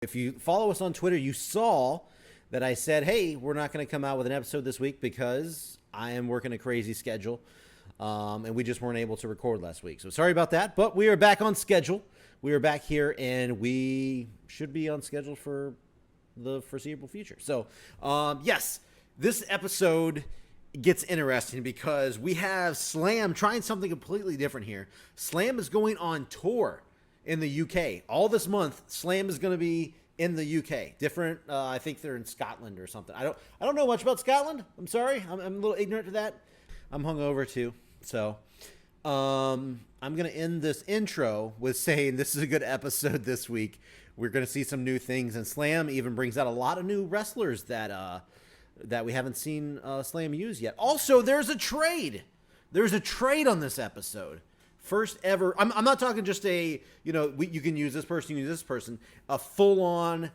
if you follow us on Twitter, you saw that I said, hey, we're not going to come out with an episode this week because I am working a crazy schedule. And we just weren't able to record last week. So sorry about that, but we are back on schedule. We are back here, and we should be on schedule for the foreseeable future. So, yes, this episode gets interesting because we have Slam trying something completely different here. Slam is going on tour in the UK. All this month, Slam is going to be in the UK. Different, I think they're in Scotland or something. I don't know much about Scotland. I'm sorry. I'm a little ignorant to that. I'm hungover too. So, I'm going to end this intro with saying this is a good episode this week. We're going to see some new things, and Slam even brings out a lot of new wrestlers that we haven't seen Slam use yet. Also, there's a trade. There's a trade on this episode. First ever. I'm not talking just a, you can use this person, you can use this person. A full-on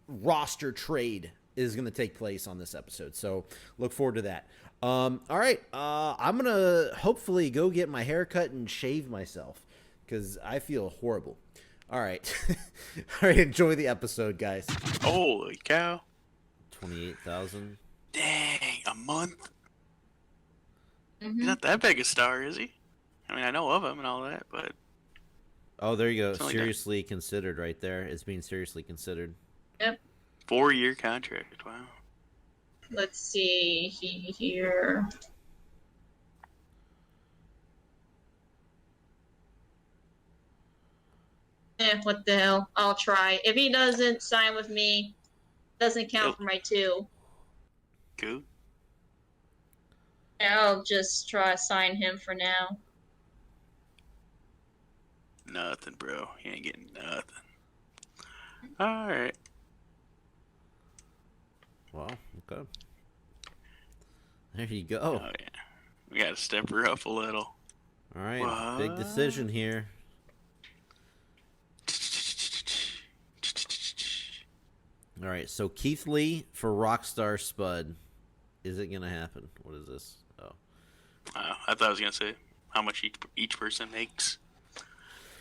roster trade is going to take place on this episode. So look forward to that. All right. I'm going to hopefully go get my hair cut and shave myself because I feel horrible. All right. All right. Enjoy the episode, guys. Holy cow. 28,000. Dang, a month? He's not that big a star, is he? I mean, I know of him and all that, but... Oh, there you go. Seriously considered right there. It's being seriously considered. Yep. 4-year contract. Wow. Let's see here. What the hell? I'll try. If he doesn't sign with me, doesn't count for my 2. Good. I'll just try to sign him for now. Nothing, bro. You ain't getting nothing. Alright. Well, okay. There you go. Oh, yeah. We gotta step her up a little. All right. What? Big decision here. All right, so Keith Lee for Rockstar Spud. Is it going to happen? What is this? Oh. I thought I was gonna say how much each person makes.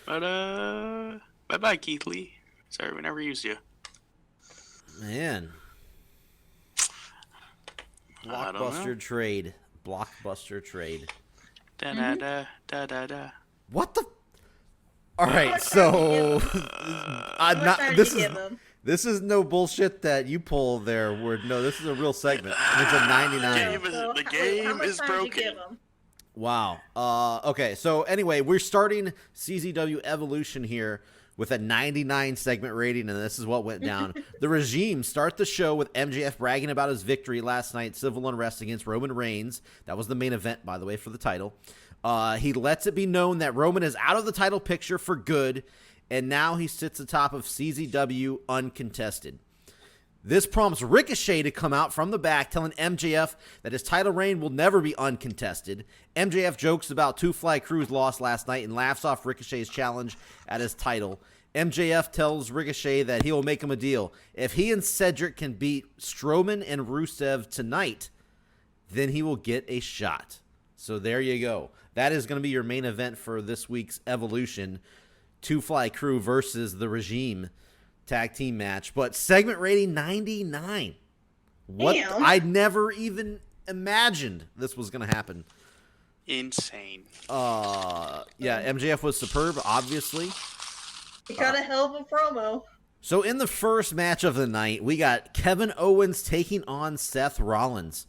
But, bye-bye, Keith Lee. Sorry, we never used you. Man. Blockbuster trade. Blockbuster trade. Da-da-da-da-da-da. What the? All right, so I'm not. This is no bullshit that you pull there. Where no, this is a real segment. It's a 99. The game is broken. Wow. Okay. So anyway, we're starting CZW Evolution here with a 99 segment rating, and this is what went down. The Regime start the show with MJF bragging about his victory last night, civil unrest against Roman Reigns. That was the main event, by the way, for the title. He lets it be known that Roman is out of the title picture for good, and now he sits atop of CZW uncontested. This prompts Ricochet to come out from the back, telling MJF that his title reign will never be uncontested. MJF jokes about Two Fly Crew's loss last night and laughs off Ricochet's challenge at his title. MJF tells Ricochet that he will make him a deal. If he and Cedric can beat Strowman and Rusev tonight, then he will get a shot. So there you go. That is going to be your main event for this week's Evolution. Two Fly Crew versus The Regime tag team match. But segment rating 99. What? Damn. I never even imagined this was going to happen. Insane. Yeah, MJF was superb, obviously. He got a hell of a promo. So in the first match of the night, we got Kevin Owens taking on Seth Rollins.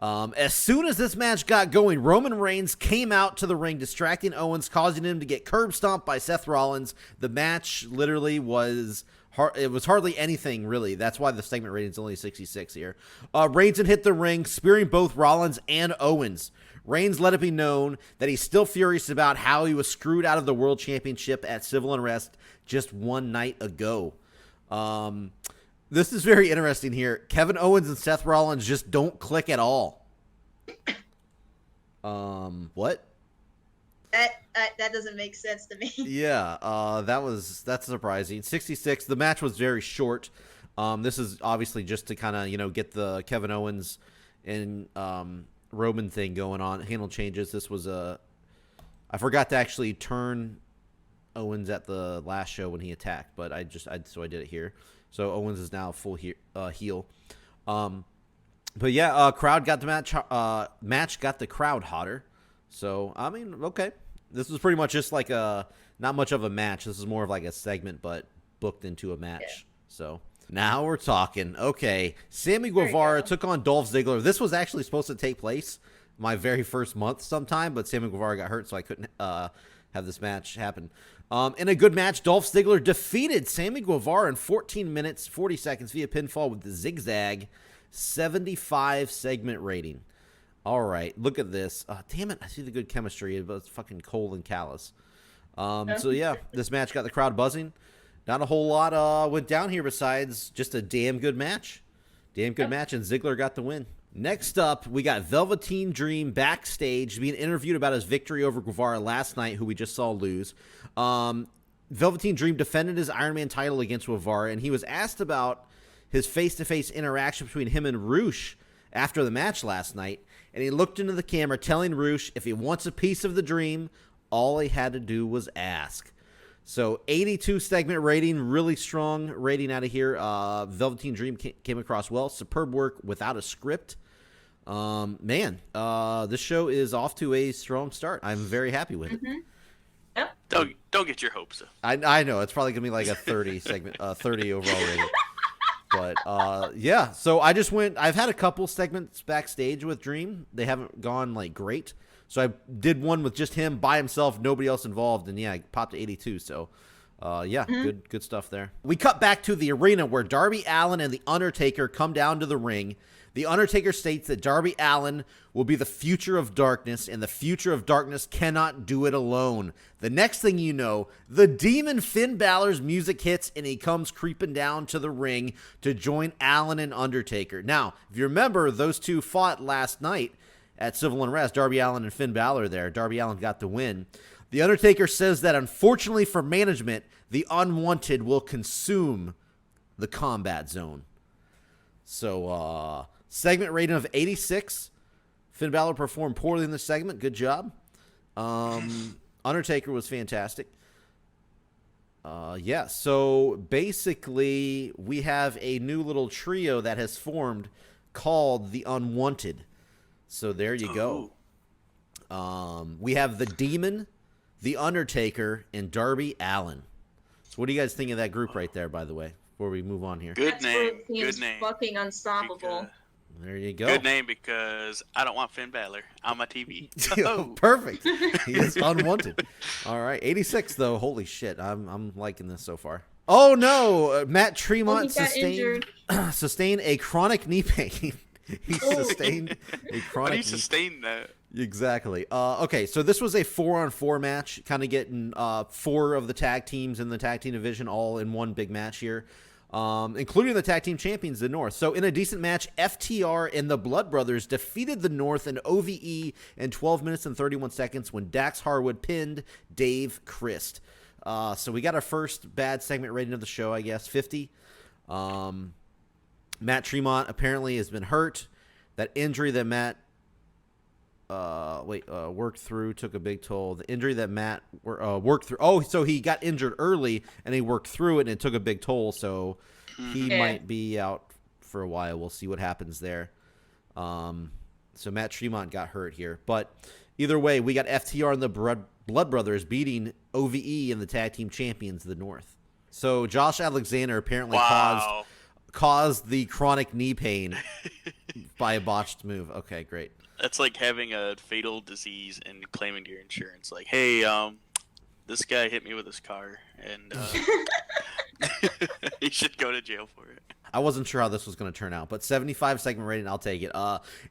As soon as this match got going, Roman Reigns came out to the ring, distracting Owens, causing him to get curb stomped by Seth Rollins. The match literally was hardly anything, really. That's why the segment rating is only 66 here. Reigns hit the ring, spearing both Rollins and Owens. Reigns let it be known that he's still furious about how he was screwed out of the World Championship at Civil Unrest just one night ago. This is very interesting here. Kevin Owens and Seth Rollins just don't click at all. What? That doesn't make sense to me. Yeah, that's surprising. 66. The match was very short. This is obviously just to kind of get the Kevin Owens and Roman thing going on. Handle changes. This was I forgot to actually turn Owens at the last show when he attacked, but I did it here. So Owens is now full heel. But yeah, crowd got the match got the crowd hotter. So I mean, okay, this was pretty much just like not much of a match. This is more of like a segment, but booked into a match. Yeah. So now we're talking. Okay, Sammy Guevara took on Dolph Ziggler. This was actually supposed to take place my very first month sometime, but Sammy Guevara got hurt, so I couldn't have this match happen. In a good match, Dolph Ziggler defeated Sammy Guevara in 14 minutes, 40 seconds via pinfall with the zigzag 75 segment rating. All right, look at this. Damn it, I see the good chemistry, but it's fucking Cole and Callis. So yeah, this match got the crowd buzzing. Not a whole lot went down here besides just a damn good match. Damn good match, and Ziggler got the win. Next up, we got Velveteen Dream backstage being interviewed about his victory over Guevara last night, who we just saw lose. Velveteen Dream defended his Iron Man title against Guevara, and he was asked about his face-to-face interaction between him and Roosh after the match last night, and he looked into the camera telling Roosh if he wants a piece of the dream, all he had to do was ask. So 82 segment rating, really strong rating out of here. Velveteen Dream came across well. Superb work without a script. This show is off to a strong start. I'm very happy with it. Yep. Don't get your hopes up. I know it's probably gonna be like a 30 segment, 30 overall rating. But yeah, so I've had a couple segments backstage with Dream. They haven't gone like great. So I did one with just him by himself, nobody else involved, and yeah, I popped to 82. So good stuff there. We cut back to the arena where Darby Allin and The Undertaker come down to the ring. The Undertaker states that Darby Allin will be the future of darkness, and the future of darkness cannot do it alone. The next thing you know, the Demon Finn Balor's music hits, and he comes creeping down to the ring to join Allin and Undertaker. Now, if you remember, those two fought last night at Civil Unrest. Darby Allin and Finn Balor there. Darby Allin got the win. The Undertaker says that unfortunately for management, the unwanted will consume the combat zone. So, segment rating of 86. Finn Balor performed poorly in the segment. Good job. Undertaker was fantastic. So basically we have a new little trio that has formed called the Unwanted. So there you go. We have the Demon, the Undertaker, and Darby Allin. So what do you guys think of that group right there, by the way, before we move on here? Good name. Good name. Fucking unstoppable. There you go. Good name because I don't want Finn Balor on my TV. Perfect. He is unwanted. All right, 86 though. Holy shit, I'm liking this so far. Oh no, Matt Tremont sustained a chronic knee pain. He sustained a chronic. How do you sustain that? Exactly. Okay, so this was a 4-on-4 match, kind of getting 4 of the tag teams in the tag team division all in one big match here. Including the tag team champions, the North. So in a decent match, FTR and the Blood Brothers defeated the North in OVE in 12 minutes and 31 seconds when Dax Harwood pinned Dave Christ. So we got our first bad segment rating of the show, I guess, 50. Matt Tremont apparently has been hurt. That injury that Matt worked through took a big toll. The injury that Matt worked through. Oh, so he got injured early and he worked through it and it took a big toll. So he might be out for a while. We'll see what happens there. So Matt Tremont got hurt here. But either way, we got FTR and the Blood Brothers beating OVE and the tag team champions, the North. So Josh Alexander apparently caused the chronic knee pain by a botched move. Okay, great. That's like having a fatal disease and claiming your insurance. Like, hey, this guy hit me with his car, and he should go to jail for it. I wasn't sure how this was going to turn out, but 75 segment rating, I'll take it.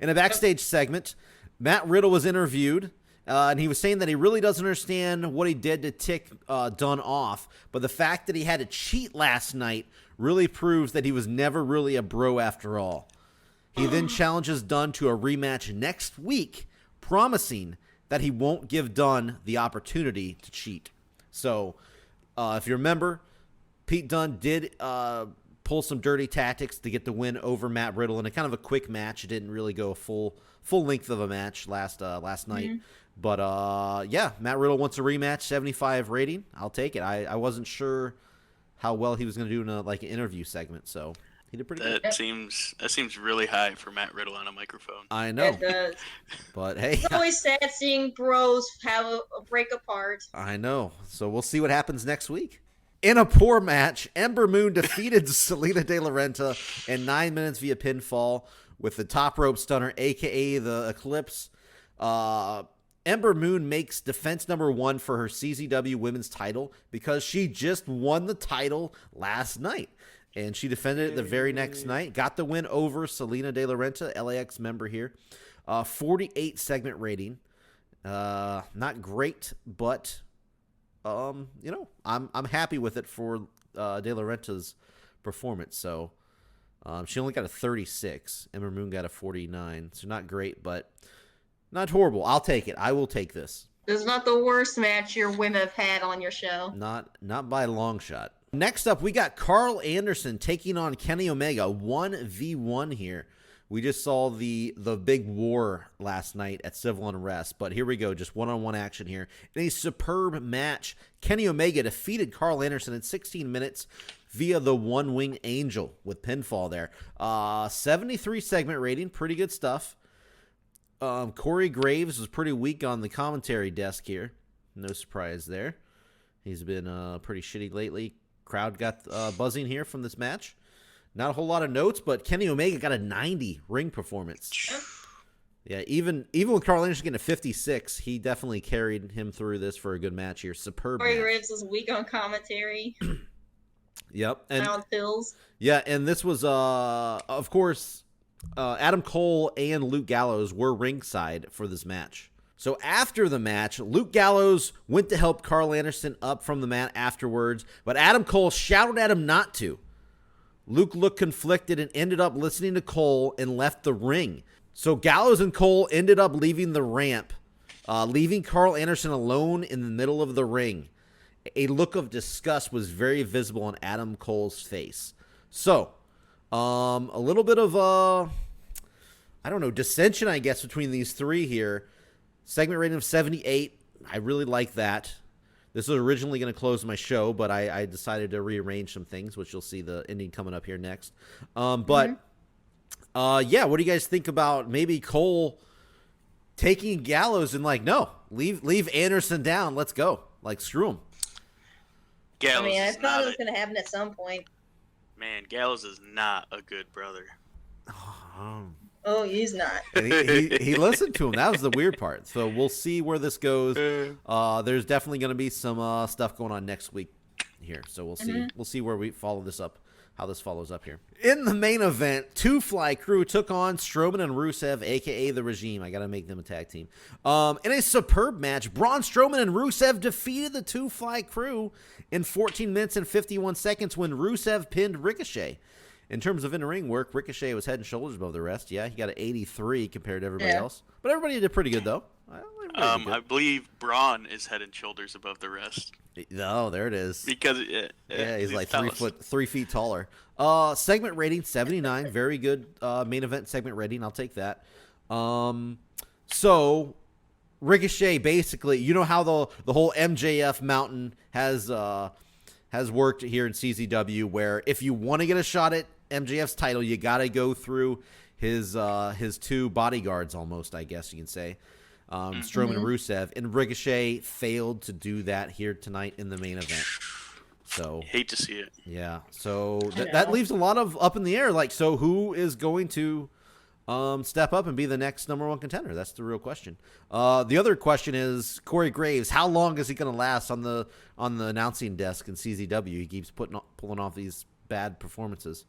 In a backstage segment, Matt Riddle was interviewed, and he was saying that he really doesn't understand what he did to tick Dunn off, but the fact that he had to cheat last night really proves that he was never really a bro after all. He then challenges Dunn to a rematch next week, promising that he won't give Dunn the opportunity to cheat. So, if you remember, Pete Dunne did pull some dirty tactics to get the win over Matt Riddle in a kind of a quick match. It didn't really go a full length of a match last night. But yeah, Matt Riddle wants a rematch, 75 rating. I'll take it. I wasn't sure how well he was going to do in an interview segment, so he did pretty good. That seems really high for Matt Riddle on a microphone. I know. It does. But hey, It's always sad seeing bros have a break apart. I know. So we'll see what happens next week. In a poor match, Ember Moon defeated Selena De La Renta in 9 minutes via pinfall with the top rope stunner, a.k.a. the Eclipse. Ember Moon makes defense number 1 for her CZW women's title because she just won the title last night. And she defended it the very next night. Got the win over Selena De La Renta, LAX member here. 48 segment rating. Not great, but I'm happy with it for De La Renta's performance. So she only got a 36. Ember Moon got a 49. So not great, but not horrible. I'll take it. I will take this. This is not the worst match your women have had on your show. Not by a long shot. Next up, we got Carl Anderson taking on Kenny Omega, 1v1 here. We just saw the big war last night at Civil Unrest, but here we go, just one-on-one action here. In a superb match, Kenny Omega defeated Carl Anderson in 16 minutes via the One-Wing Angel with pinfall there. 73 segment rating, pretty good stuff. Corey Graves was pretty weak on the commentary desk here. No surprise there. He's been pretty shitty lately. Crowd got buzzing here from this match. Not a whole lot of notes, but Kenny Omega got a 90 ring performance. Yeah, even with Carl Anderson getting a 56, he definitely carried him through this for a good match here. Superb Corey match. Graves is weak on commentary. Yep. And pills. yeah, and this was of course Adam Cole and Luke Gallows were ringside for this match. So after the match, Luke Gallows went to help Carl Anderson up from the mat afterwards, but Adam Cole shouted at him not to. Luke looked conflicted and ended up listening to Cole and left the ring. So Gallows and Cole ended up leaving the ramp, leaving Carl Anderson alone in the middle of the ring. A look of disgust was very visible on Adam Cole's face. So, a little bit of, dissension, I guess, between these three here. Segment rating of 78. I really like that. This was originally going to close my show, but I decided to rearrange some things, which you'll see the ending coming up here next. Yeah, what do you guys think about maybe Cole taking Gallows and no, leave Anderson down. Let's go. Screw him. Gallows I thought it was going to happen at some point. Man, Gallows is not a good brother. Oh, he's not. He listened to him. That was the weird part. So we'll see where this goes. There's definitely going to be some stuff going on next week here. So we'll see. We'll see where we follow this up, how this follows up here. In the main event, Two Fly Crew took on Strowman and Rusev, a.k.a. The Regime. I got to make them a tag team. In a superb match, Braun Strowman and Rusev defeated the Two Fly Crew in 14 minutes and 51 seconds when Rusev pinned Ricochet. In terms of in-ring work, Ricochet was head and shoulders above the rest. Yeah, he got an 83 compared to everybody else. But everybody did pretty good, though. I believe Braun is head and shoulders above the rest. No, there it is. Because he's like 3 feet taller. Segment rating 79, very good main event segment rating. I'll take that. So Ricochet basically, you know how the whole MJF mountain has worked here in CZW, where if you want to get a shot at MJF's title, you got to go through his two bodyguards, almost, I guess you can say. Strowman and Rusev, and Ricochet failed to do that here tonight in the main event. So hate to see it. Yeah. So that leaves a lot of up in the air. So who is going to step up and be the next number one contender? That's the real question. The other question is Corey Graves. How long is he going to last on the announcing desk in CZW? He keeps pulling off these bad performances.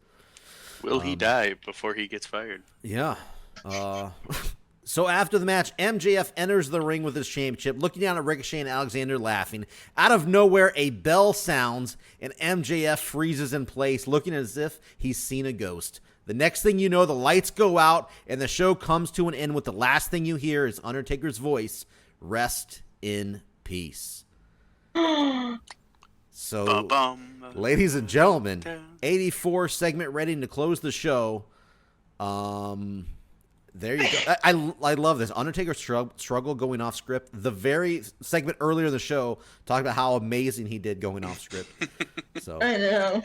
Will he die before he gets fired? Yeah. So after the match, MJF enters the ring with his championship, looking down at Ricochet and Alexander laughing. Out of nowhere, a bell sounds, and MJF freezes in place, looking as if he's seen a ghost. The next thing you know, the lights go out, and the show comes to an end with the last thing you hear is Undertaker's voice, "Rest in peace." So, ladies and gentlemen, 84 segment rating to close the show. There you go. I love this. Undertaker struggle going off script. The very segment earlier in the show talked about how amazing he did going off script. So I know.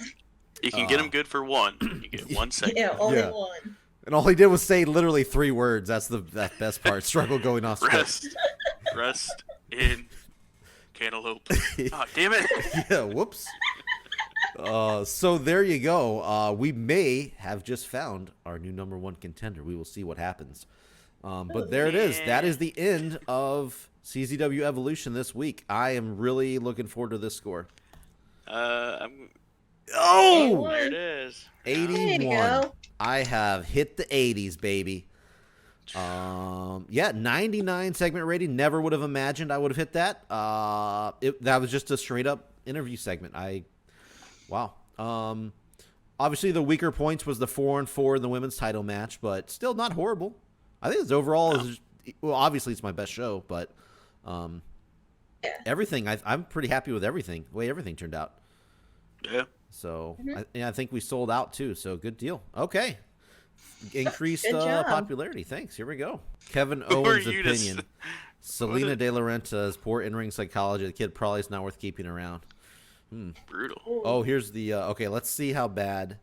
You can get him good for one. You get 1 second. Yeah, only Yeah. one. and all he did was say literally 3 words. That's the best part. Struggle going off script. Rest in cantaloupe. Oh, damn it. Yeah, whoops. So there you go. We may have just found our new #1 contender. We will see what happens. But there it is. That is the end of CZW Evolution this week. I am really looking forward to this score. Oh! There it is. 81. There you go. I have hit the 80s, baby. Yeah, 99 segment rating. Never would have imagined I would have hit that. That was just a straight up interview segment. Wow. Obviously the weaker points was the 4-on-4 in the women's title match, but still not horrible. I think it's overall well, obviously it's my best show, but everything I'm pretty happy with everything. The way everything turned out. Yeah. So I think we sold out too. So good deal. Okay. Increased Good job. popularity. Thanks. Here we go. Kevin Who are Owens' you to opinion. Selena De La Renta's poor in-ring psychology. The kid probably is not worth keeping around. Brutal. Oh, here's the okay, let's see how bad.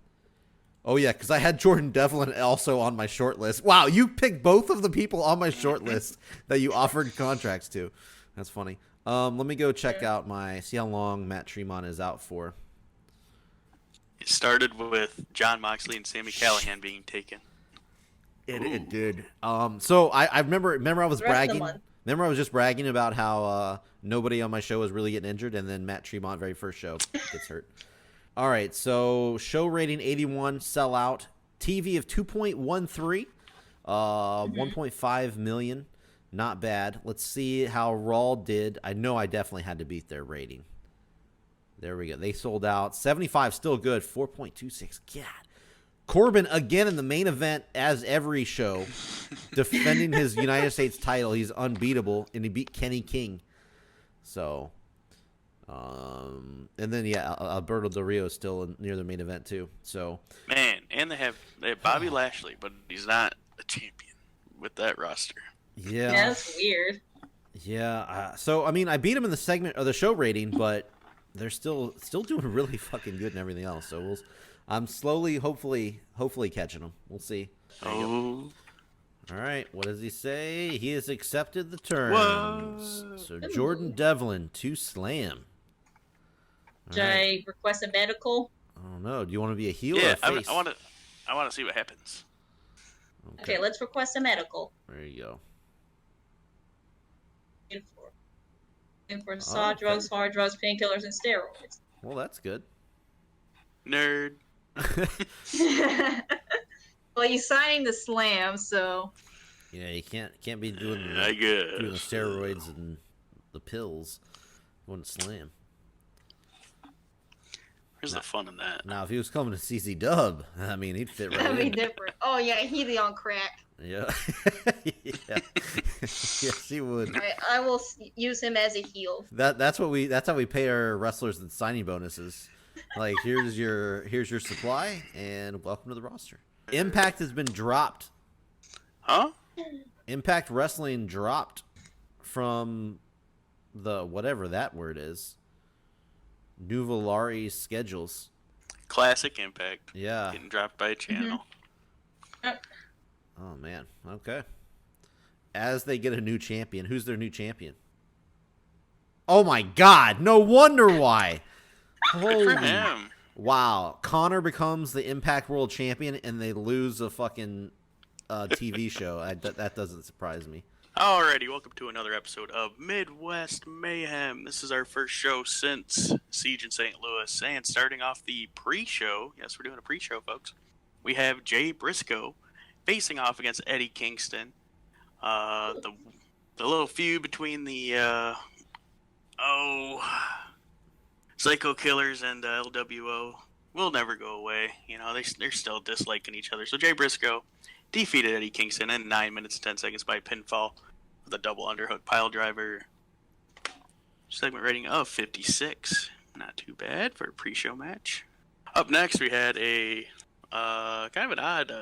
Oh yeah, because I had Jordan Devlin also on my short list. Wow, you picked both of the people on my short list that you offered contracts to. That's funny. Let me go check out see how long Matt Tremont is out for. It started with John Moxley and Sami Callihan being taken. It did. So I remember I was The rest of the bragging. month. Remember I was just bragging about how nobody on my show was really getting injured, and then Matt Tremont, very first show, gets hurt. All right, so show rating 81, sellout, TV of 2.13, 1.5 million, not bad. Let's see how Raw did. I know I definitely had to beat their rating. There we go. They sold out. 75, still good. 4.26. God. Corbin, again, in the main event, as every show, defending his United States title. He's unbeatable, and he beat Kenny King. So, and then, yeah, Alberto Del Rio is still near the main event, too. So, Man, and they have Bobby Lashley, but he's not a champion with that roster. yeah. That's weird. Yeah. So, I mean, I beat him in the segment or the show rating, but they're still doing really fucking good and everything else. So, I'm slowly, hopefully catching them. We'll see. There you go. All right. What does he say? He has accepted the terms. What? So Jordan Devlin to Slam. All Should right. I request a medical? I don't know. Do you want to be a heel or Yeah, a face? I want to see what happens. Okay, let's request a medical. There you go. And for soft drugs, hard drugs, painkillers, and steroids. Well, that's good. Nerd. Well, you're signing the slam, so Yeah, you can't be doing I guess. the steroids and the pills. You want to Slam. Where's the fun in that? Now, if he was coming to CC Dub, I mean, he'd fit right that'd be in. different. Oh yeah, he'd be on crack. Yeah. Yeah. Yes, he would. I will use him as a heel. That's how we pay our wrestlers the signing bonuses. Like, here's your supply and welcome to the roster. Impact has been dropped. Huh? Impact Wrestling dropped from the whatever that word is. Nuvolari's schedules. Classic Impact. Yeah. Getting dropped by a channel. Oh man. Okay. As they get a new champion, who's their new champion? Oh my God! No wonder why. For Holy him. wow! Connor becomes the Impact World Champion, and they lose a fucking TV show. That doesn't surprise me. Alrighty, welcome to another episode of Midwest Mayhem. This is our first show since Siege in St. Louis, and starting off the pre-show, yes, we're doing a pre-show, folks, we have Jay Briscoe facing off against Eddie Kingston. The little feud between the, Psycho Killers and LWO will never go away. You know, they're still disliking each other. So Jay Briscoe defeated Eddie Kingston in 9 minutes and 10 seconds by pinfall with a double underhook pile driver. Segment rating of 56. Not too bad for a pre-show match. Up next, we had a kind of an odd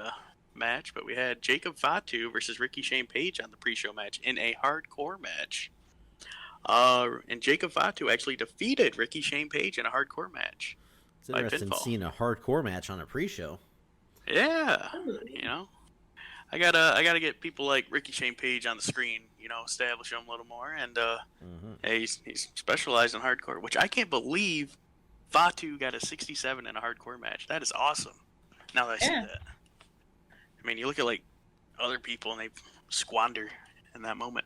match, but we had Jacob Fatu versus Ricky Shane Page on the pre-show match in a hardcore match. And Jacob Fatu actually defeated Ricky Shane Page in a hardcore match. It's interesting seeing a hardcore match on a pre-show. Yeah, I gotta get people like Ricky Shane Page on the screen, establish them a little more. And hey, he's specialized in hardcore, which I can't believe Fatu got a 67 in a hardcore match. That is awesome. Now that I see that, I mean, you look at like other people and they squander in that moment.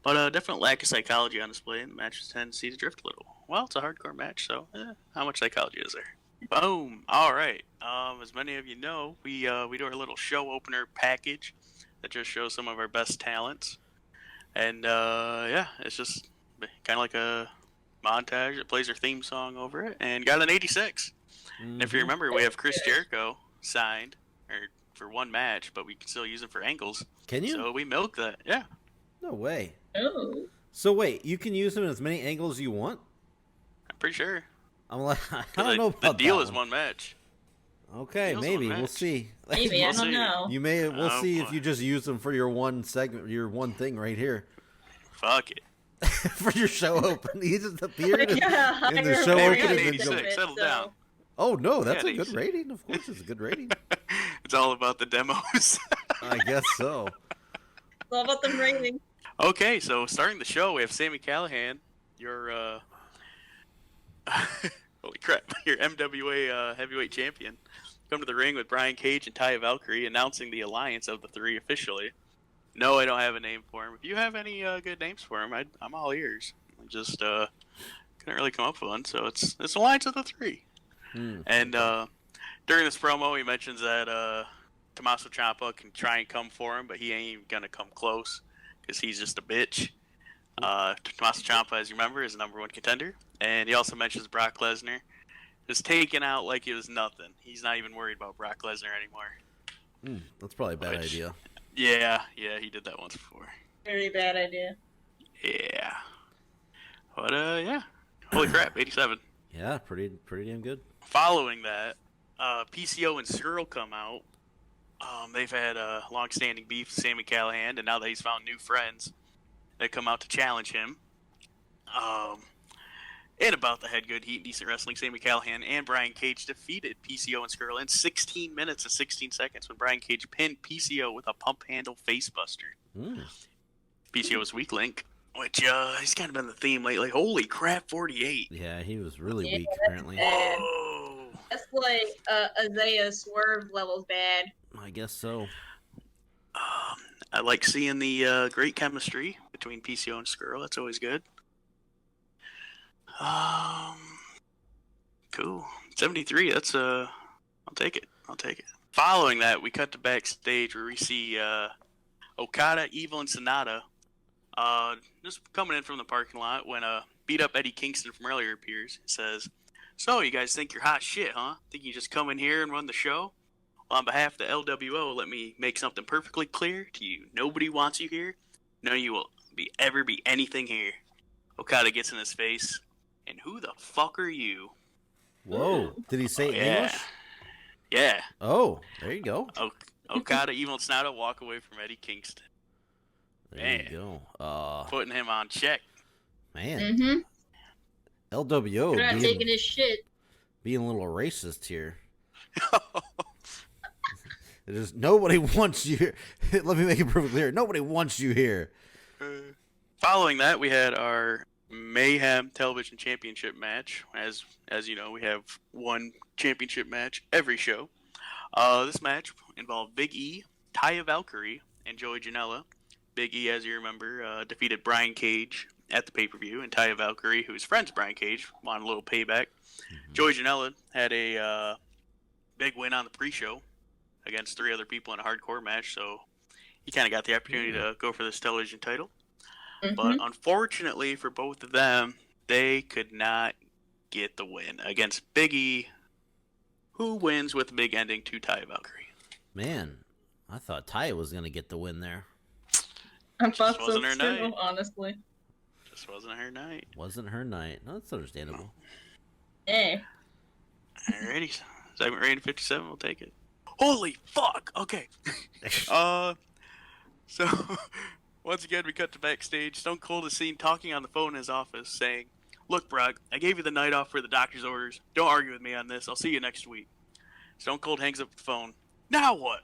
But definite lack of psychology on display, and the matches tendency to drift a little. Well, it's a hardcore match, so how much psychology is there? Boom. All right. As many of you know, we do our little show opener package that just shows some of our best talents, and it's just kind of like a montage that plays our theme song over it, and got an 86. And if you remember, we have Chris Jericho signed for one match, but we can still use him for angles. Can you? So we milk that. Yeah. No way. Oh. So wait, you can use him in as many angles as you want? I'm pretty sure. I'm like, I don't know about the deal that is one. one match. Okay, maybe we'll see. Maybe I don't know. We'll see if you just use them for your one segment, your one thing right here. Fuck it. For your show open, he just appeared in the show show open. opening. Settle down. Oh no, that's a good rating. Of course, it's a good rating. It's all about the demos. I guess so. It's all about them ratings. Okay, so starting the show, we have Sami Callihan, your holy crap, your MWA heavyweight champion, come to the ring with Brian Cage and Taya Valkyrie, announcing the alliance of the three officially. No, I don't have a name for him. If you have any good names for him, I'm all ears. I just couldn't really come up with one, so it's alliance of the three. And during this promo, he mentions that Tommaso Ciampa can try and come for him, but he ain't even gonna come close because he's just a bitch. Tommaso Ciampa, as you remember, is the #1 contender, and he also mentions Brock Lesnar is taken out like it was nothing. He's not even worried about Brock Lesnar anymore. That's probably a bad idea. Yeah, he did that once before. Very bad idea. Yeah, but holy crap, 87. Yeah, pretty damn good. Following that, PCO and Skrull come out. They've had a long-standing beef with Sami Callihan, and now that he's found new friends, they come out to challenge him. In about the head good heat and decent wrestling, Sami Callihan and Brian Cage defeated PCO and Skrull in 16 minutes and 16 seconds when Brian Cage pinned PCO with a pump handle facebuster. PCO's weak link, which he's kind of been the theme lately. Holy crap, 48. Yeah, he was really weak apparently. Whoa. That's like Isaiah Swerve levels bad. I guess so. I like seeing the great chemistry between PCO and Skrull. That's always good. Cool. 73. That's I'll take it. Following that, we cut to backstage where we see Okada, Evil, and Sonata just coming in from the parking lot when beat up Eddie Kingston from earlier appears. It says, "So you guys think you're hot shit, huh? Think you just come in here and run the show? Well, on behalf of the LWO, let me make something perfectly clear to you. Nobody wants you here. None of you will ever be anything here." Okada gets in his face, and who the fuck are you? Whoa. Did he say it in English? Yeah. Oh, there you go. Okada, Evil, and Sonata walk away from Eddie Kingston. There you go. Putting him on check. Man. LWO They're not taking his shit. Being a little racist here. Nobody wants you here. Let me make it perfectly clear. Nobody wants you here. Following that, we had our Mayhem Television Championship match. As you know, we have one championship match every show. This match involved Big E, Taya Valkyrie, and Joey Janela. Big E, as you remember, defeated Brian Cage at the pay-per-view, and Taya Valkyrie, who's friends with Brian Cage, wanted a little payback. Joey Janela had a big win on the pre-show against 3 other people in a hardcore match, so he kind of got the opportunity to go for this television title. But unfortunately for both of them, they could not get the win against Big E, who wins with a big ending to Taya Valkyrie. Man, I thought Taya was going to get the win there. I thought so her too, night. Honestly. Just wasn't her night. Wasn't her night. No, that's understandable. Hey. Alrighty. Segment rating 57, we'll take it. Holy fuck! Okay. So, once again, we cut to backstage. Stone Cold is seen talking on the phone in his office, saying, "Look, Brock, I gave you the night off for the doctor's orders. Don't argue with me on this. I'll see you next week." Stone Cold hangs up the phone. Now what?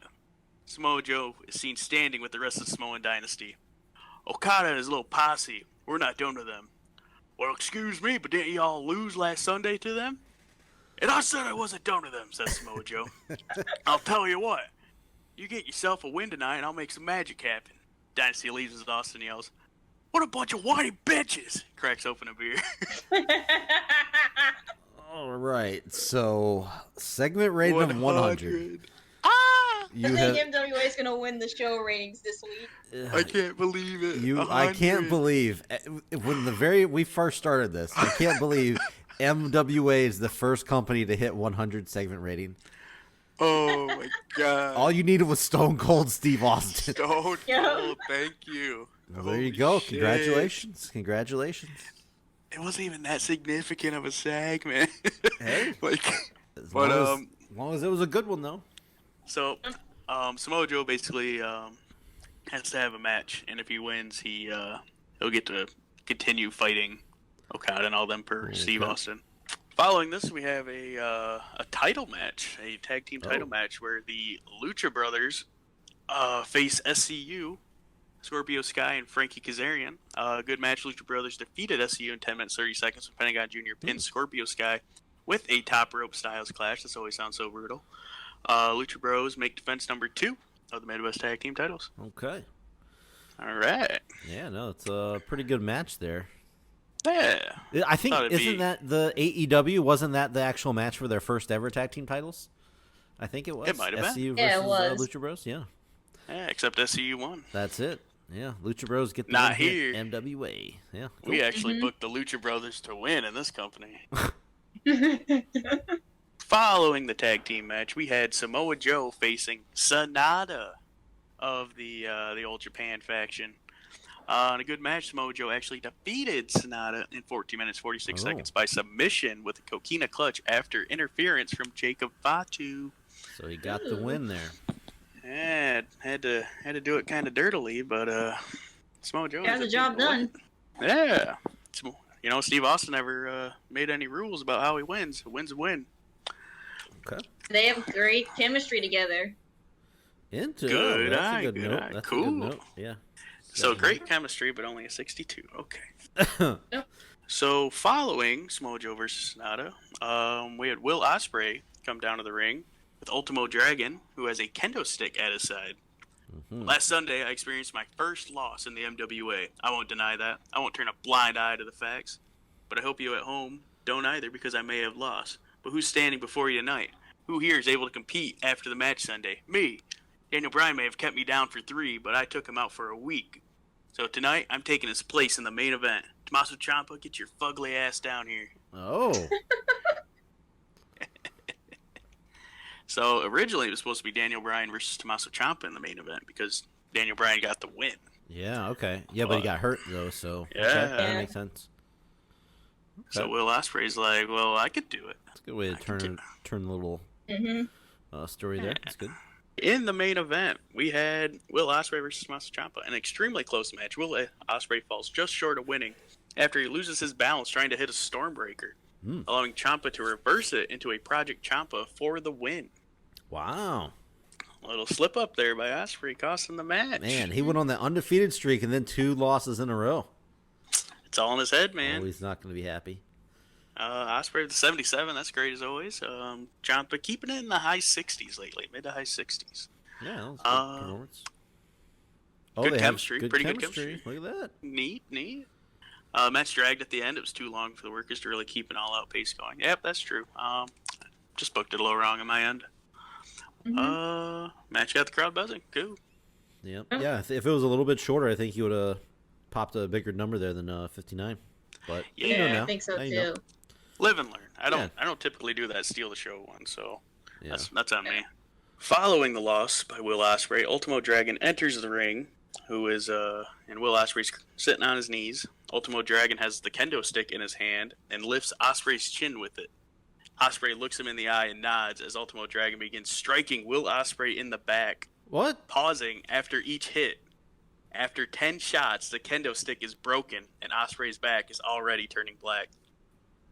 Samoa Joe is seen standing with the rest of the Samoan dynasty. "Okada and his little posse, we're not done with them." "Well, excuse me, but didn't y'all lose last Sunday to them?" "And I said I wasn't done with them," says Samoa Joe. "I'll tell you what. You get yourself a win tonight and I'll make some magic happen." Dynasty leaves as Austin yells, "What a bunch of whiny bitches!" Cracks open a beer. All right, so segment rating of 100. I think MWA is going to win the show ratings this week. I can't believe it. I can't believe when we first started this. I can't believe MWA is the first company to hit 100 segment rating. Oh my god! All you needed was Stone Cold Steve Austin. Stone Cold, thank you. Well, there you go. Congratulations. Congratulations. It wasn't even that significant of a segment. Hey, as long as it was a good one, though. So, Samoa Joe basically has to have a match, and if he wins, he'll get to continue fighting Okada and all them for Steve Austin. Following this, we have a title match, a tag team title match, where the Lucha Brothers face SCU, Scorpio Sky, and Frankie Kazarian. Good match. Lucha Brothers defeated SCU in 10 minutes 30 seconds when Pentagon Jr. pinned Scorpio Sky with a top rope Styles Clash. This always sounds so brutal. Lucha Bros make defense number 2 of the Midwest Tag Team titles. Okay. All right. Yeah, no, it's a pretty good match there. Yeah. I think, isn't that the AEW? Wasn't that the actual match for their first ever tag team titles? I think it was. It might have SCU been. versus Lucha Bros, yeah. Yeah, except SCU won. That's it. Yeah, Lucha Bros get the Not win here. MWA. Yeah. Cool. We actually booked the Lucha Brothers to win in this company. Following the tag team match, we had Samoa Joe facing Sonata of the old Japan faction. In a good match, Samoa Joe actually defeated Sonata in 14 minutes 46 seconds by submission with a coquina clutch after interference from Jacob Fatu. So he got the win there. Yeah, had to do it kind of dirtily, but Samoa Joe got the job done. Yeah, Steve Austin never made any rules about how he wins. A win's a win. Okay. They have great chemistry together. That's a good note. That's cool. A good note. Yeah. So great chemistry, but only a 62. Okay. So following Samoa Joe versus Sonata, we had Will Ospreay come down to the ring with Ultimo Dragon, who has a kendo stick at his side. Mm-hmm. Last Sunday, I experienced my first loss in the MWA. I won't deny that. I won't turn a blind eye to the facts. But I hope you at home don't either, because I may have lost. But who's standing before you tonight? Who here is able to compete after the match Sunday? Me. Daniel Bryan may have kept me down for 3, but I took him out for a week. So tonight, I'm taking his place in the main event. Tommaso Ciampa, get your fugly ass down here. Oh. So originally, it was supposed to be Daniel Bryan versus Tommaso Ciampa in the main event because Daniel Bryan got the win. Yeah, okay. Yeah, but he got hurt, though, so yeah. Okay, that makes sense. Okay. So Will Ospreay's like, well, I could do it. That's a good way to turn the little story there. That's good. In the main event, we had Will Ospreay versus Tommaso Ciampa, an extremely close match. Will Ospreay falls just short of winning after he loses his balance trying to hit a Stormbreaker, allowing Ciampa to reverse it into a Project Ciampa for the win. Wow. A little slip up there by Ospreay, costing the match. Man, he went on that undefeated streak and then 2 losses in a row. It's all in his head, man. Oh, he's not going to be happy. Ospreay with the 77, that's great as always. Ciampa keeping it in the high 60s lately, mid to high 60s. Yeah, that was good performance. Oh, good chemistry, pretty good chemistry. Look at that. Neat. Match dragged at the end. It was too long for the workers to really keep an all-out pace going. Yep, that's true. Just booked it a little wrong on my end. Match got the crowd buzzing. Cool. Yep. Yeah, if it was a little bit shorter, I think he would have popped a bigger number there than 59. But yeah, I think so too. Live and learn. I don't typically do that steal the show one, so that's on me. Following the loss by Will Ospreay, Ultimo Dragon enters the ring, who is and Will Ospreay's sitting on his knees. Ultimo Dragon has the kendo stick in his hand and lifts Ospreay's chin with it. Ospreay looks him in the eye and nods as Ultimo Dragon begins striking Will Ospreay in the back, What? pausing after each hit. After 10 shots, the kendo stick is broken, and Ospreay's back is already turning black.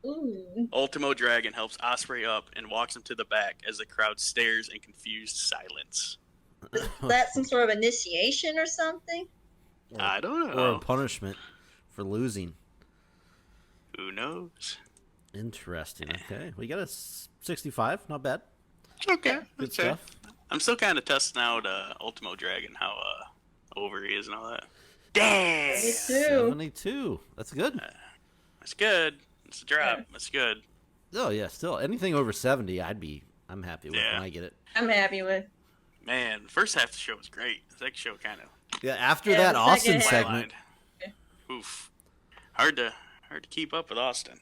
Ooh. Ultimo Dragon helps Ospreay up and walks him to the back as the crowd stares in confused silence. Is that some sort of initiation or something? I don't Or know. a punishment for losing. Who knows? Interesting. Okay. We got a 65. Not bad. Okay. Good okay. stuff. I'm still kind of testing out Ultimo Dragon, how over he is and all that. Damn! Me too. 72. That's good. That's good. It's a drop. Yeah. That's good. Oh, yeah. Still, anything over 70, I'm happy with Yeah. when I get it. I'm happy with. Man, the first half of the show was great. The second show kind of Yeah, after Yeah, that the Austin second half- segment. Oof. Hard to keep up with Austin.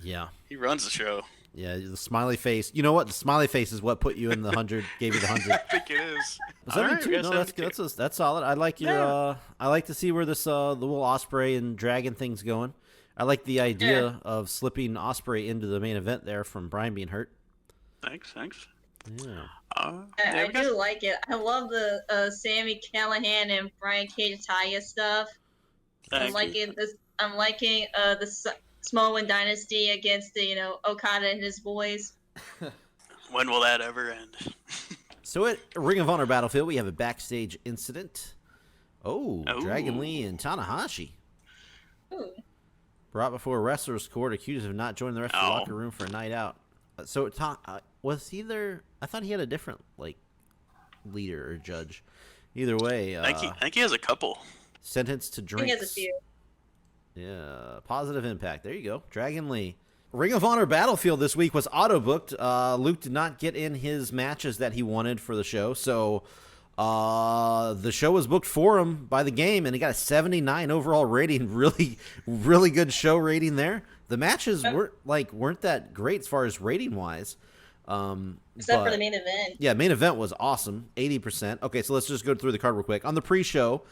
Yeah. He runs the show. Yeah, the smiley face. You know what? The smiley face is what put you in the 100, gave you the 100. I think it is. 72. All right, No, that's good. That's solid. I like your. Yeah. I like to see where this the Will Ospreay and Dragon thing's going. I like the idea of slipping Ospreay into the main event there from Brian being hurt. Thanks. Yeah. I do like it. I love the Sammy Callahan and Brian Cage Taya stuff. I'm liking this. I'm liking the Samoan Dynasty against the Okada and his boys. When will that ever end? So at Ring of Honor Battlefield, we have a backstage incident. Oh, Dragon Lee and Tanahashi Ooh. brought before wrestlers' court, accused of not joining the rest of the locker room for a night out. So was he there? I thought he had a different leader or judge. Either way, I think he has a couple. sentenced to I drinks. think he has a few. Yeah, positive impact. There you go. Dragon Lee. Ring of Honor Battlefield this week was auto-booked. Luke did not get in his matches that he wanted for the show, so the show was booked for him by the game, and he got a 79 overall rating. Really, really good show rating there. The matches weren't that great as far as rating-wise. Except for the main event. Yeah, main event was awesome, 80%. Okay, so let's just go through the card real quick. On the pre-show,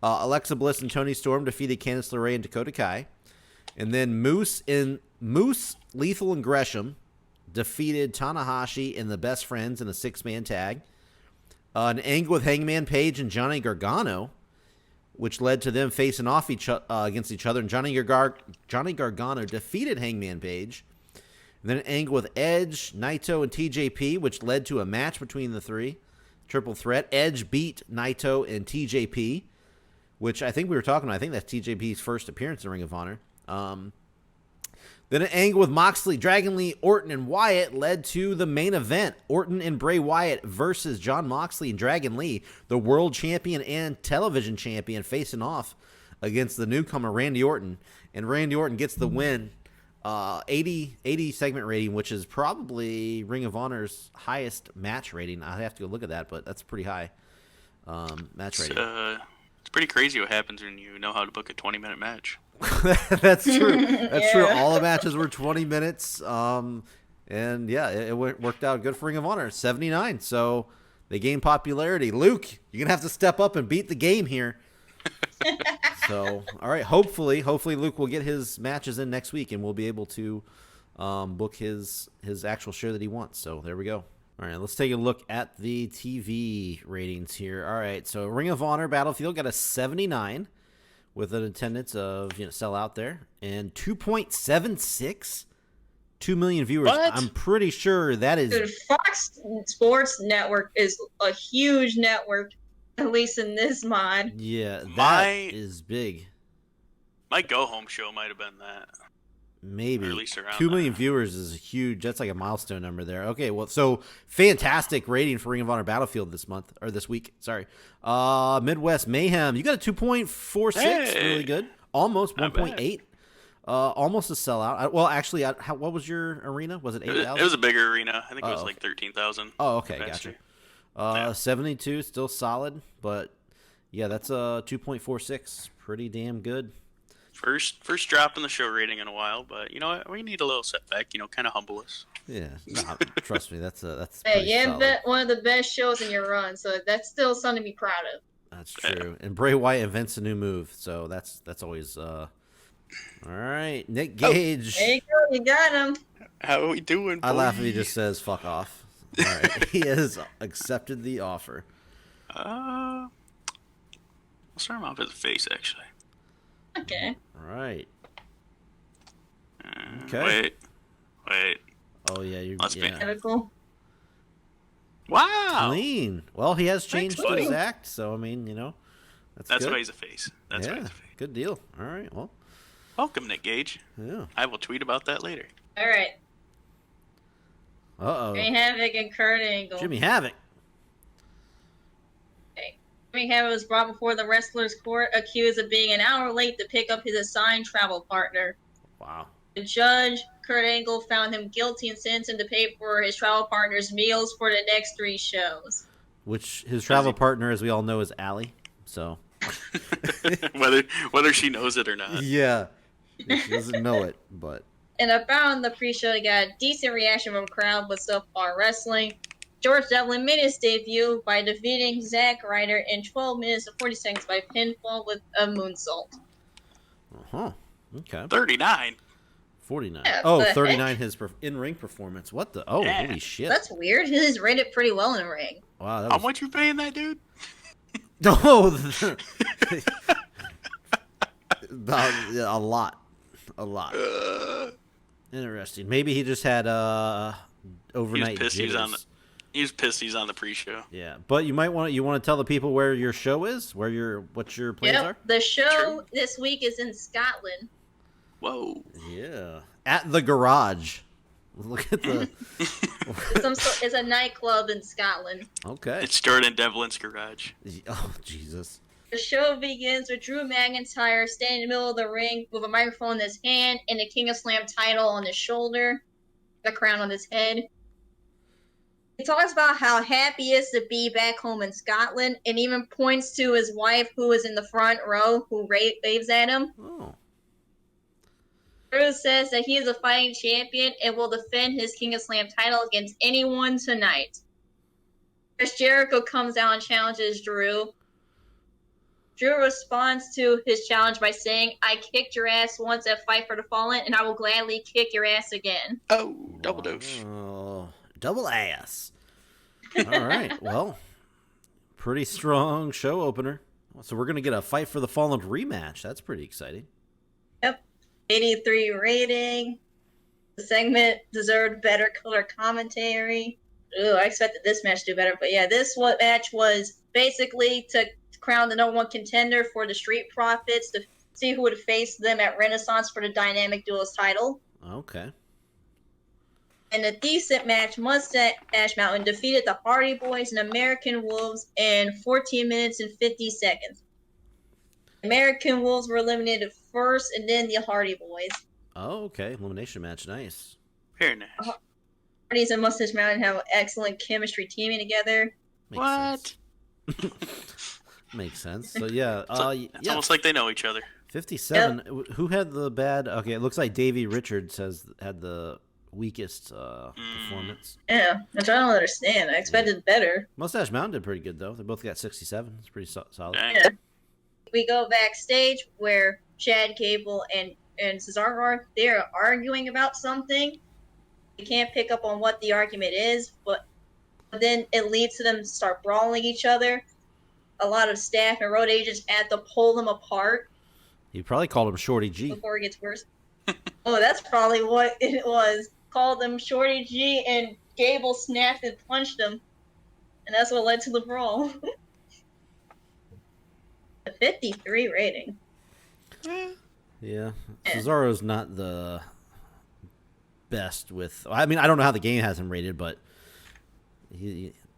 Alexa Bliss and Toni Storm defeated Candice LeRae and Dakota Kai. And then Moose, Lethal, and Gresham defeated Tanahashi and the Best Friends in a 6-man tag. An angle with Hangman Page and Johnny Gargano, which led to them facing off against each other. And Johnny Gargano defeated Hangman Page. And then an angle with Edge, Naito, and TJP, which led to a match between the three. Triple threat. Edge beat Naito and TJP, which I think we were talking about. I think that's TJP's first appearance in Ring of Honor. Then an angle with Moxley, Dragon Lee, Orton, and Wyatt led to the main event. Orton and Bray Wyatt versus Jon Moxley and Dragon Lee, the world champion and television champion, facing off against the newcomer Randy Orton. And Randy Orton gets the win. 80 segment rating, which is probably Ring of Honor's highest match rating. I have to go look at that, but that's pretty high match rating. It's pretty crazy what happens when you know how to book a 20-minute match. That's true. That's true. Yeah. All the matches were 20 minutes. And yeah, it worked out good for Ring of Honor. 79. So they gained popularity. Luke, you're gonna have to step up and beat the game here. So, all right. Hopefully Luke will get his matches in next week, and we'll be able to book his actual show that he wants. So there we go. All right, let's take a look at the TV ratings here. All right, so Ring of Honor Battlefield got a 79 with an attendance of sell out there, and 2.76, 2 million viewers. What? I'm pretty sure that is. Dude, Fox Sports Network is a huge network, at least in this mod. Yeah, that is big. My go home show might have been that. Maybe Or at least around 2 million that. viewers is huge. That's like a milestone number there. Okay, well, so fantastic rating for Ring of Honor Battlefield this week. Sorry, Midwest Mayhem. You got a 2.46. Hey. Really good. Almost Not bad. 1.8. Almost a sellout. Well, actually, what was your arena? Was it 8,000? It was a bigger arena. I think it was Oh, like 13,000. Oh, okay, capacity. gotcha. Yeah. 72, still solid, but yeah, that's a 2.46. Pretty damn good. First drop in the show rating in a while, but you know what? We need a little setback. Kind of humble us. Yeah, nah, trust me, that's Hey, pretty you solid. have one of the best shows in your run, so that's still something to be proud of. That's true. And Bray Wyatt invents a new move, so that's always All right, Nick Gage. There you go. You got him. How are we doing, I boy? laugh if he just says "fuck off." All right, he has accepted the offer. I'll start him off as a face, actually. Okay. All right. Okay. Wait. Oh yeah, you're Let's be- Medical. Wow. clean. Well, he has changed Thanks, buddy. his act, so I mean, that's That's good. why he's a face. That's why Yeah, he's a face. good deal. All right, well, Welcome, Nick Gage. yeah. I will tweet about that later. All right. Uh-oh. Jimmy Havoc and Kurt Angle. Jimmy Havoc. Jimmy Havoc was brought before the wrestler's court, accused of being an hour late to pick up his assigned travel partner. Wow. The judge, Kurt Angle, found him guilty and sentenced him to pay for his travel partner's meals for the next 3 shows. Which his travel partner, as we all know, is Allie. So. whether she knows it or not. Yeah. She doesn't know it, but. And about the pre-show, he got a decent reaction from the crowd with subpar wrestling. George Devlin made his debut by defeating Zack Ryder in 12 minutes and 40 seconds by pinfall with a moonsault. Uh-huh. Okay. 39. 49. Yeah, Oh, the 39 his in-ring performance. What the? Oh, Yeah. holy shit. That's weird. He's rated pretty well in the ring. Wow, that How was... much you paying that dude? No. About a lot. A lot. Interesting. Maybe he just had overnight pissed jitters. He's pissed he's on the pre-show. Yeah, but you might want to tell the people where your show is, what your plans are. The show True. this week is in Scotland. Whoa. Yeah, at the Garage. Look at the. It's a nightclub in Scotland. Okay. It's Jordan Devlin's garage. Oh Jesus. The show begins with Drew McIntyre standing in the middle of the ring with a microphone in his hand and the King of Slam title on his shoulder, the crown on his head. He talks about how happy he is to be back home in Scotland and even points to his wife who is in the front row who waves at him. Oh. Drew says that he is a fighting champion and will defend his King of Slam title against anyone tonight. Chris Jericho comes out and challenges Drew. Drew responds to his challenge by saying, "I kicked your ass once at Fight for the Fallen, and I will gladly kick your ass again." Oh, double dose. Oh, double ass. All right. Well, pretty strong show opener. So we're gonna get a Fight for the Fallen rematch. That's pretty exciting. Yep. 83 rating. The segment deserved better color commentary. Ooh, I expected this match to do better, but yeah, this match was basically to crown the #1 contender for the Street Profits to see who would face them at Renaissance for the Dynamic Duels title. Okay. In a decent match, Mustache Mountain defeated the Hardy Boys and American Wolves in 14 minutes and 50 seconds. American Wolves were eliminated first, and then the Hardy Boys. Oh, okay. Elimination match. Nice. Very nice. Hardys and Mustache Mountain have excellent chemistry teaming together. Makes What? sense. Makes sense. So yeah, It's almost like they know each other. 57. Who had the bad? Okay, it looks like Davey Richards had the weakest performance. Yeah, which I don't understand. I expected better. Mustache Mountain did pretty good though. They both got 67. It's pretty solid. Dang. Yeah. We go backstage where Chad Gable and Cesaro are. They're arguing about something. You can't pick up on what the argument is, but then it leads to them to start brawling each other. A lot of staff and road agents had to pull them apart You probably called him Shorty G. before it gets worse. Oh, that's probably what it was. Called them Shorty G, and Gable snapped and punched him. And that's what led to the brawl. A 53 rating. Yeah. Cesaro's not the best with. I mean, I don't know how the game has him rated, but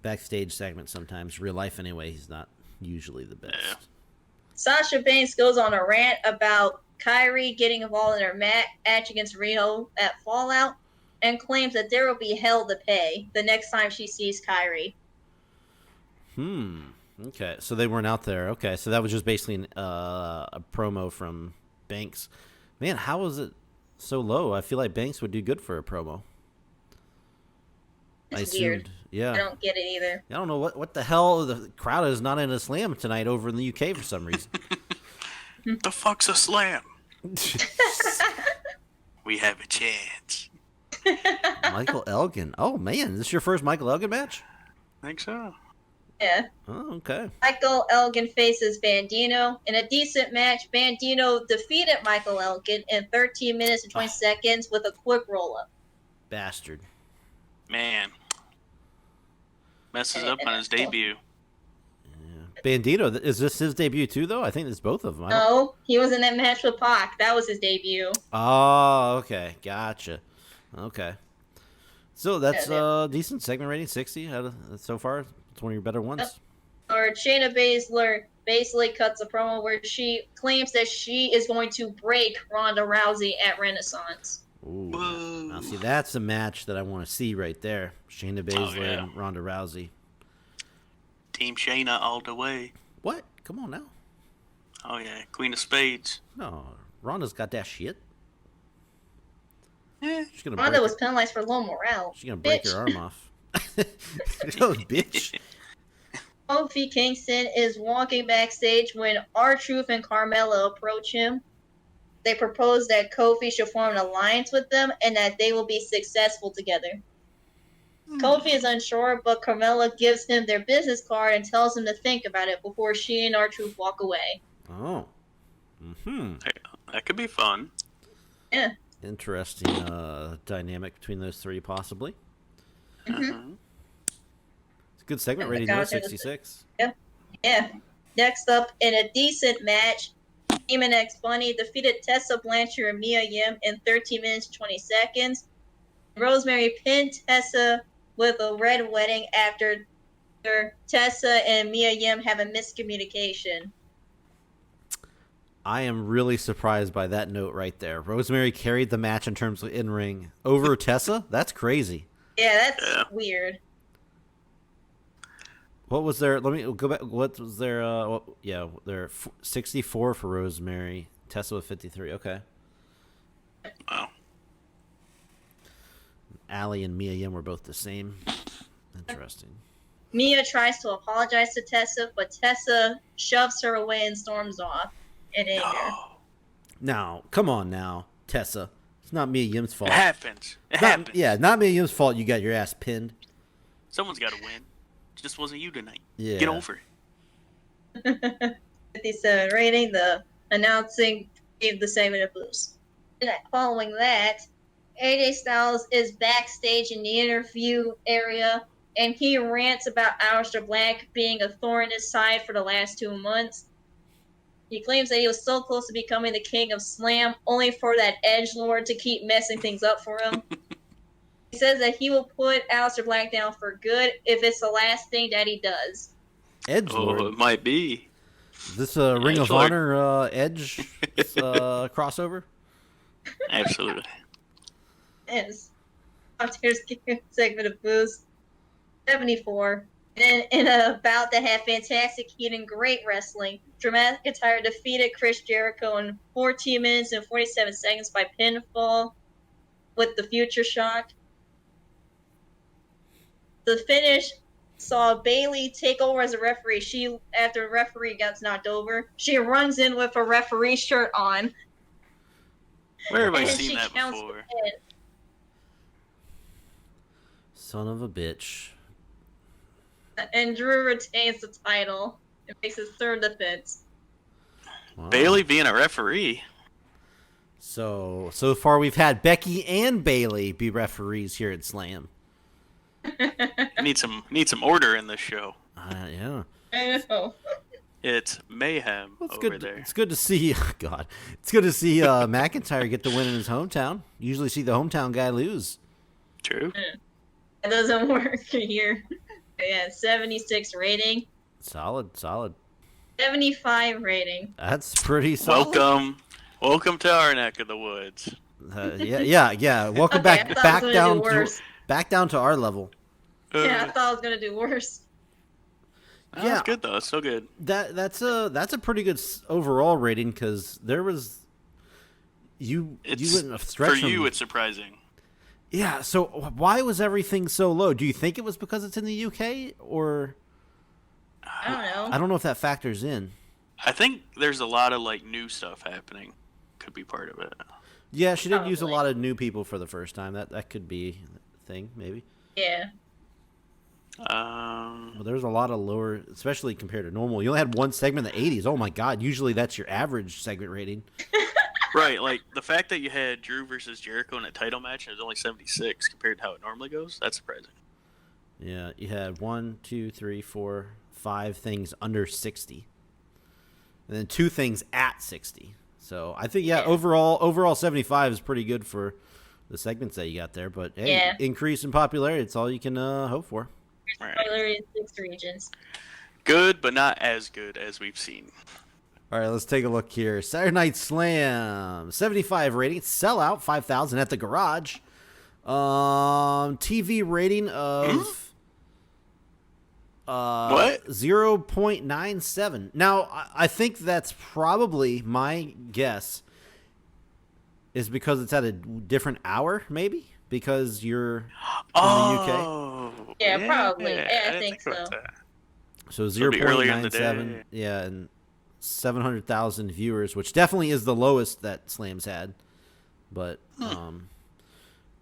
backstage segments sometimes, real life anyway, he's not usually the best. Yeah. Sasha Banks goes on a rant about Kyrie getting involved in her match against Riho at Fallout and claims that there will be hell to pay the next time she sees Kyrie. Okay, so they weren't out there. Okay, so that was just basically a promo from Banks. Man, how was it so low? I feel like Banks would do good for a promo. It's weird. Yeah. I don't get it either. I don't know what the hell. The crowd is not in a slam tonight over in the UK for some reason. The fuck's a slam? We have a chance. Michael Elgin. Oh, man. Is this your first Michael Elgin match? I think so. Yeah. Oh, okay. Michael Elgin faces Bandino. In a decent match, Bandino defeated Michael Elgin in 13 minutes and 20 seconds with a quick roll-up. Bastard. Man. Messes up on his debut. Yeah. Bandito, is this his debut too, though? I think it's both of them. No, he was in that match with Pac. That was his debut. Oh, okay. Gotcha. Okay. So that's decent segment rating, 60 out of so far. It's one of your better ones. Or Shayna Baszler basically cuts a promo where she claims that she is going to break Ronda Rousey at Renaissance. Ooh. Now, see, that's a match that I want to see right there. Shayna Baszler and Ronda Rousey. Team Shayna all the way. What? Come on now. Oh, yeah. Queen of Spades. No, Ronda's got that shit. She's gonna Ronda was penalized for low morale. She's going to break her arm off. Oh, bitch. Kofi Kingston is walking backstage when R-Truth and Carmella approach him. They propose that Kofi should form an alliance with them and that they will be successful together. Kofi is unsure, but Carmella gives him their business card and tells him to think about it before she and R-Truth walk away. Oh. Mm-hmm. That could be fun. Yeah. Interesting dynamic between those three, possibly. Mm-hmm. It's a good segment rating, though, 66. Yeah. Next up, in a decent match, Demon X Bunny defeated Tessa Blanchard and Mia Yim in 13 minutes and 20 seconds. Rosemary pinned Tessa with a red wedding after Tessa and Mia Yim have a miscommunication. I am really surprised by that note right there. Rosemary carried the match in terms of in-ring over Tessa? That's crazy. Yeah, that's weird. What was their? Let me go back. What was their? They're 64 for Rosemary. Tessa with 53. Okay. Wow. Allie and Mia Yim were both the same. Interesting. Mia tries to apologize to Tessa, but Tessa shoves her away and storms off in anger. Now, come on now, Tessa. It's not Mia Yim's fault. It happens. It happens. Yeah, not Mia Yim's fault you got your ass pinned. Someone's got to win. It just wasn't you tonight. Yeah. Get over it. 57 rating. The announcing gave the segment a boost. And following that, AJ Styles is backstage in the interview area, and he rants about Aleister Black being a thorn in his side for the last 2 months. He claims that he was so close to becoming the king of Slam, only for that edgelord to keep messing things up for him. He says that he will put Aleister Black down for good if it's the last thing that he does. Edgelord? Oh, it might be. Is this a Ring of Honor Edge crossover? Absolutely. Yes. Here's segment of boost. 74. And in a bout that had fantastic heat and great wrestling, Drew McIntyre defeated Chris Jericho in 14 minutes and 47 seconds by pinfall with the Future Shock. The finish saw Bayley take over as a referee. After the referee gets knocked over, she runs in with a referee shirt on. Where have I seen that before? Son of a bitch. And Drew retains the title. It makes his third defense. Wow. Bayley being a referee. So far we've had Becky and Bayley be referees here at Slam. Need some order in this show. Yeah. I know. It's mayhem over there. It's good to see. God, it's good to see McIntyre get the win in his hometown. Usually see the hometown guy lose. True. It doesn't work here. Yeah, 76 rating. Solid. 75 rating. That's pretty solid. Welcome to our neck of the woods. Yeah. Welcome Okay, back down to our level. Yeah, I thought I was gonna do worse. Yeah, that's good though. It's so good. That's a pretty good overall rating because there was you went a stretch for you. It's surprising. Yeah. So why was everything so low? Do you think it was because it's in the UK or? I don't know. I don't know if that factors in. I think there's a lot of like new stuff happening. could be part of it. Yeah, she did use a lot of new people for the first time. That could be a thing, maybe. Yeah. Well, there's a lot of lower, especially compared to normal. You only had one segment in the 80s. Oh my God! Usually that's your average segment rating. Right, like the fact that you had Drew versus Jericho in a title match and it was only 76 compared to how it normally goes. That's surprising. Yeah, you had 1, 2, 3, 4, 5 things under 60, and then 2 things at 60. So I think overall 75 is pretty good for the segments that you got there. But hey, increase in popularity, it's all you can hope for. Popularity in 6 regions. Good, but not as good as we've seen. All right, let's take a look here. Saturday Night Slam, 75 rating, sellout 5,000 at the garage. TV rating of what? 0.97. Now, I think that's probably, my guess is because it's at a different hour, maybe? Because you're in the UK? Yeah, probably. Yeah, I think so. So 0.97. Yeah, and 700,000 viewers, which definitely is the lowest that Slam's had. But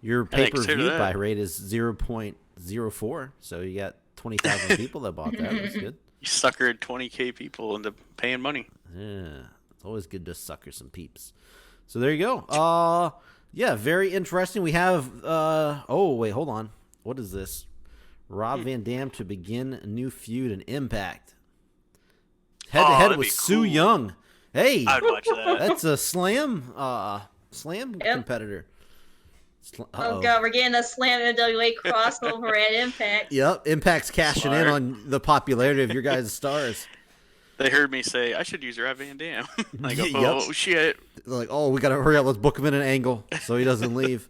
your pay-per-view buy rate is 0.04, so you got 20,000 people that bought that. That's good. You suckered 20K people into paying money. Yeah, it's always good to sucker some peeps. So there you go. Yeah, very interesting. We have oh wait, hold on. What is this? Rob Van Dam to begin a new feud in Impact. Head to head with Su Yung. Hey, I'd watch that. That's a Slam competitor. Oh God, we're getting a Slam MWA crossover at Impact. Yep, Impact's cashing in on the popularity of your guys' stars. They heard me say I should use Rob Van Dam. I go, oh shit! They're like, oh, we gotta hurry up. Let's book him in an angle so he doesn't leave.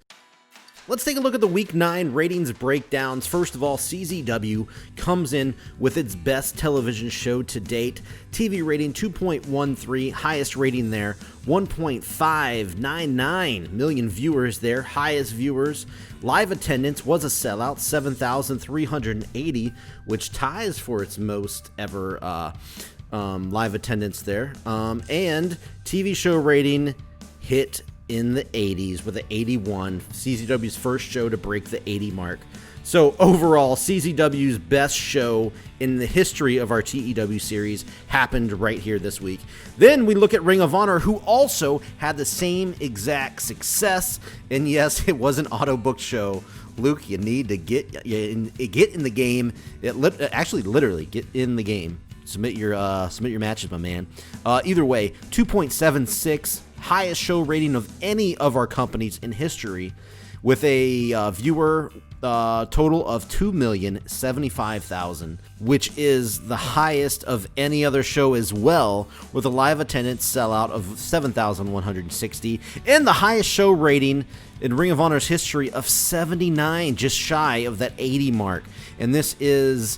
Let's take a look at the Week 9 ratings breakdowns. First of all, CZW comes in with its best television show to date. TV rating 2.13, highest rating there. 1.599 million viewers there, highest viewers. Live attendance was a sellout, 7,380, which ties for its most ever live attendance there. And TV show rating hit in the 80s with an 81, CZW's first show to break the 80 mark. So overall, CZW's best show in the history of our TEW series happened right here this week. Then we look at Ring of Honor, who also had the same exact success. And yes, it was an auto-booked show. Luke, you need to get in the game. Actually, literally, get in the game. Submit your matches, my man. Either way, 2.76, highest show rating of any of our companies in history, with a viewer total of 2,075,000, which is the highest of any other show as well, with a live attendance sellout of 7,160, and the highest show rating in Ring of Honor's history of 79, just shy of that 80 mark. And this is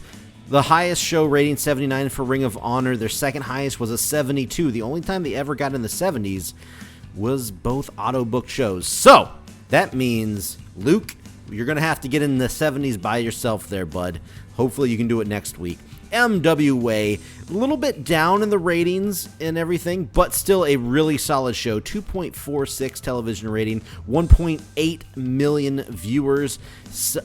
the highest show rating, 79 for Ring of Honor. Their second highest was a 72. The only time they ever got in the 70s was both auto-booked shows. So that means, Luke, you're going to have to get in the 70s by yourself there, bud. Hopefully you can do it next week. MWA, a little bit down in the ratings and everything, but still a really solid show. 2.46 television rating, 1.8 million viewers.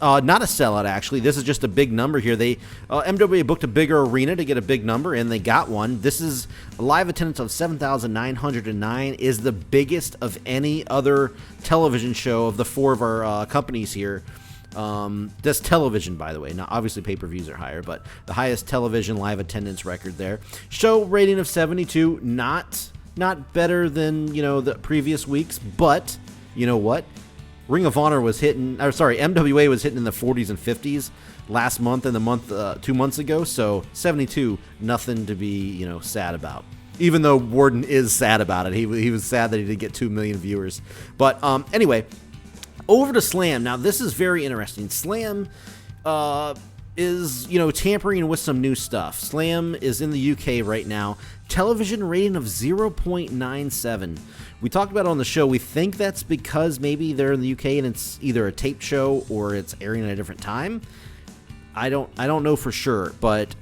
Not a sellout, actually. This is just a big number here. MWA booked a bigger arena to get a big number, and they got one. This is a live attendance of 7,909, is the biggest of any other television show of the four of our companies here. That's television, by the way. Now, obviously, pay-per-views are higher, but the highest television live attendance record there. Show rating of 72, not better than, the previous weeks, but you know what? Ring of Honor was hitting, MWA was hitting in the 40s and 50s last month and the month 2 months ago, so 72, nothing to be, sad about. Even though Warden is sad about it. He was sad that he didn't get 2 million viewers. But anyway, over to Slam. Now, this is very interesting. Slam is, tampering with some new stuff. Slam is in the UK right now. Television rating of 0.97. We talked about it on the show. We think that's because maybe they're in the UK and it's either a taped show or it's airing at a different time. I don't know for sure, but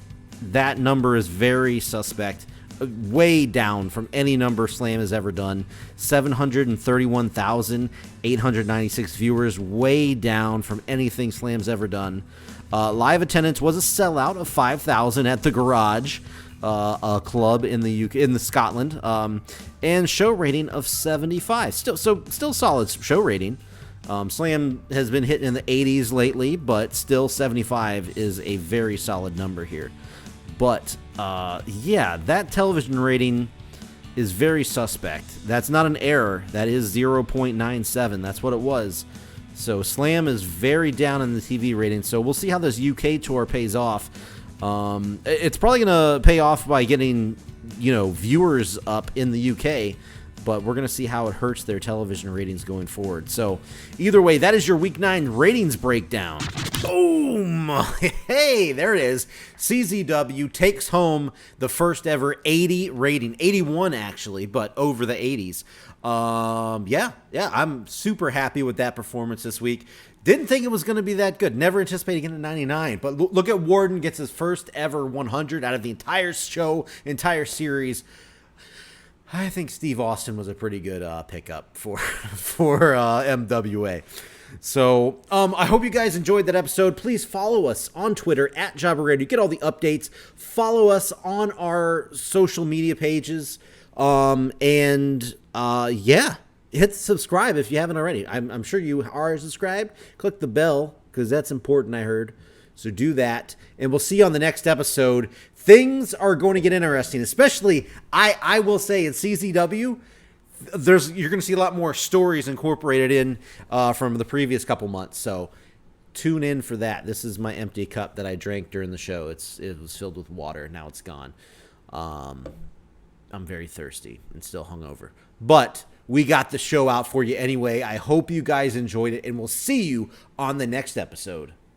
that number is very suspect. way down from any number Slam has ever done. 731,896 viewers, way down from anything Slam's ever done. Live attendance was a sellout of 5,000 at the Garage, a club in the UK, in the Scotland, and show rating of 75. Still solid show rating. Slam has been hitting in the 80s lately, but still 75 is a very solid number here. But yeah, that television rating is very suspect. That's not an error. That is 0.97. That's what it was. So Slam is very down in the TV rating. So we'll see how this UK tour pays off. It's probably going to pay off by getting, viewers up in the UK. But we're going to see how it hurts their television ratings going forward. So either way, that is your Week 9 ratings breakdown. Boom! Hey, there it is. CZW takes home the first ever 80 rating. 81, actually, but over the 80s. Yeah, I'm super happy with that performance this week. Didn't think it was going to be that good. Never anticipated getting a 99. But look at Warden gets his first ever 100 out of the entire show, entire series. I think Steve Austin was a pretty good pickup for MWA. So I hope you guys enjoyed that episode. Please follow us on Twitter at JobberRadio. You get all the updates. Follow us on our social media pages. Yeah, hit subscribe if you haven't already. I'm sure you are subscribed. Click the bell because that's important, I heard. So do that, and we'll see you on the next episode. Things are going to get interesting, especially, I will say, in CZW, you're going to see a lot more stories incorporated in from the previous couple months. So tune in for that. This is my empty cup that I drank during the show. It was filled with water. Now it's gone. I'm very thirsty and still hungover. But we got the show out for you anyway. I hope you guys enjoyed it, and we'll see you on the next episode.